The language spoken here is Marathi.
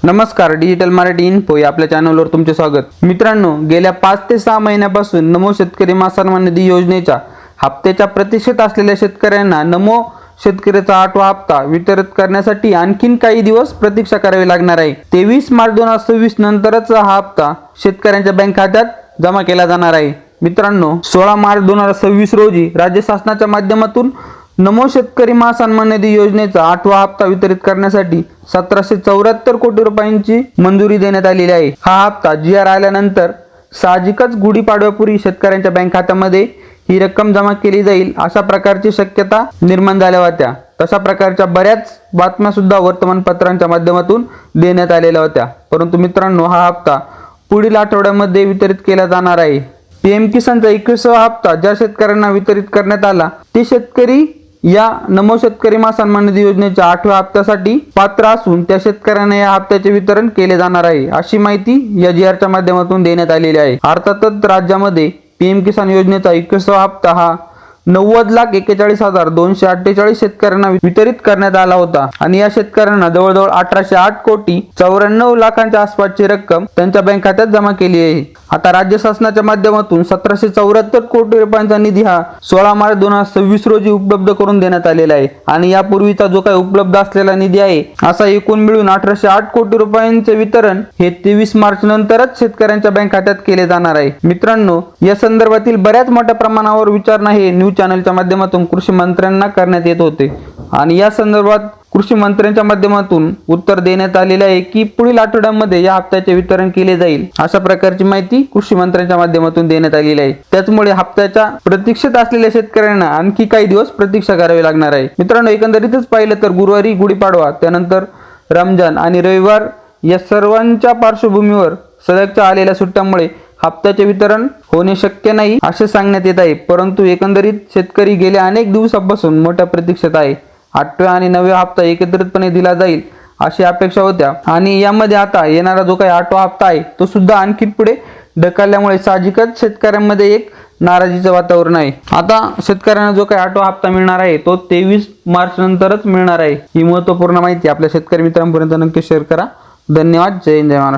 नमस्कार, डिजिटल मराठी इन्फो या आपल्या चॅनलवर तुमचे स्वागत। मित्रांनो, गेल्या 5 ते 6 महिन्यापासून नमो शेतकरी सन्मान निधी योजनेच्या हप्त्याच्या प्रतीक्षेत असलेल्या शेतकऱ्यांना नमो शेतकरीचा 8वा हप्ता वितरित करण्यासाठी आणखीन काही दिवस प्रतीक्षा करावी लागणार आहे। 23 मार्च 2026 नंतरच हा हप्ता शेतकऱ्यांच्या बँक खात्यात जमा केला जाणार आहे। मित्रांनो, 16 मार्च 2026 रोजी राज्य शासनाच्या माध्यमातून नमो शेतकरी सन्मान निधी योजनेचा 8वा हप्ता वितरित करण्यासाठी 1774 कोटी रुपयांची मंजुरी देण्यात आलेली आहे। हा हप्ता GR आल्यानंतर साहजिकच गुढीपाडव्यापूर्वी शेतकऱ्यांच्या बँक खात्यामध्ये ही रक्कम जमा केली जाईल अशा प्रकारची शक्यता निर्माण झाल्या होत्या। तशा प्रकारच्या बऱ्याच बातम्या सुद्धा वर्तमानपत्रांच्या माध्यमातून देण्यात आलेल्या होत्या। परंतु मित्रांनो, हा हप्ता पुढील आठवड्यामध्ये वितरित केला जाणार आहे। PM किसानचा 21वा हप्ता ज्या शेतकऱ्यांना वितरित करण्यात आला ते शेतकरी या नमो शेतकरी सन्मान निधी योजनेच्या 8व्या हप्त्यासाठी पात्र असून त्या शेतकऱ्यांना या हप्त्याचे वितरण केले जाणार आहे, अशी माहिती या GRच्या माध्यमातून देण्यात आलेली आहे। अर्थातच राज्यामध्ये PM किसान योजनेचा 21वा हप्ता हा 90,41,248 शेतकऱ्यांना वितरित करण्यात आला होता आणि या शेतकऱ्यांना जवळजवळ 1808,94,00,000च्या आसपासची रक्कम त्यांच्या बँक खात्यात जमा केली आहे। आता राज्य शासनाच्या माध्यमातून 1774 कोटी रुपयांचा निधी हा 16 मार्च 2026 रोजी उपलब्ध करून देण्यात आलेला आहे आणि यापूर्वीचा जो काही उपलब्ध असलेला निधी आहे असा एकूण मिळून 1808 कोटी रुपयांचे वितरण हे 23 मार्च नंतरच शेतकऱ्यांच्या बँक खात्यात केले जाणार आहे। मित्रांनो, या संदर्भातील बऱ्याच मोठ्या प्रमाणावर विचारणा हे न्यूज चॅनलच्या माध्यमातून कृषी मंत्र्यांना करण्यात येत होते आणि या संदर्भात कृषी मंत्र्यांच्या माध्यमातून उत्तर देण्यात आलेले आहे की पुढील आठवड्यामध्ये या हप्त्याचे वितरण केले जाईल, अशा प्रकारची माहिती कृषी मंत्र्यांच्या माध्यमातून देण्यात आलेली आहे। त्याचमुळे हप्त्याच्या प्रतीक्षेत असलेल्या शेतकऱ्यांना आणखी काही दिवस प्रतीक्षा करावी लागणार आहे। मित्रांनो, एकंदरीतच पाहिलं तर गुरुवारी गुढीपाडवा, त्यानंतर रमजान आणि रविवार या सर्वांच्या पार्श्वभूमीवर सलगच्या आलेल्या सुट्ट्यामुळे हप्त्याचे वितरण होणे शक्य नाही असे सांगण्यात येत आहे। परंतु एकंदरीत शेतकरी गेल्या अनेक दिवसांपासून मोठ्या प्रतीक्षेत आहे। 8व्या आणि 9व्या हप्ता एकत्रितपणे दिला जाईल अशी अपेक्षा होत्या आणि यामध्ये आता येणारा जो काही 8वा हप्ता आहे तो सुद्धा आणखी पुढे ढकलल्यामुळे साहजिकच शेतकऱ्यांमध्ये एक नाराजीचं वातावरण आहे। आता शेतकऱ्यांना जो काही 8वा हप्ता मिळणार आहे तो 23 मार्च नंतरच मिळणार आहे। ही महत्त्वपूर्ण माहिती आपल्या शेतकरी मित्रांपर्यंत नक्की शेअर करा। धन्यवाद। जय हिंद, जय महाराष्ट्र।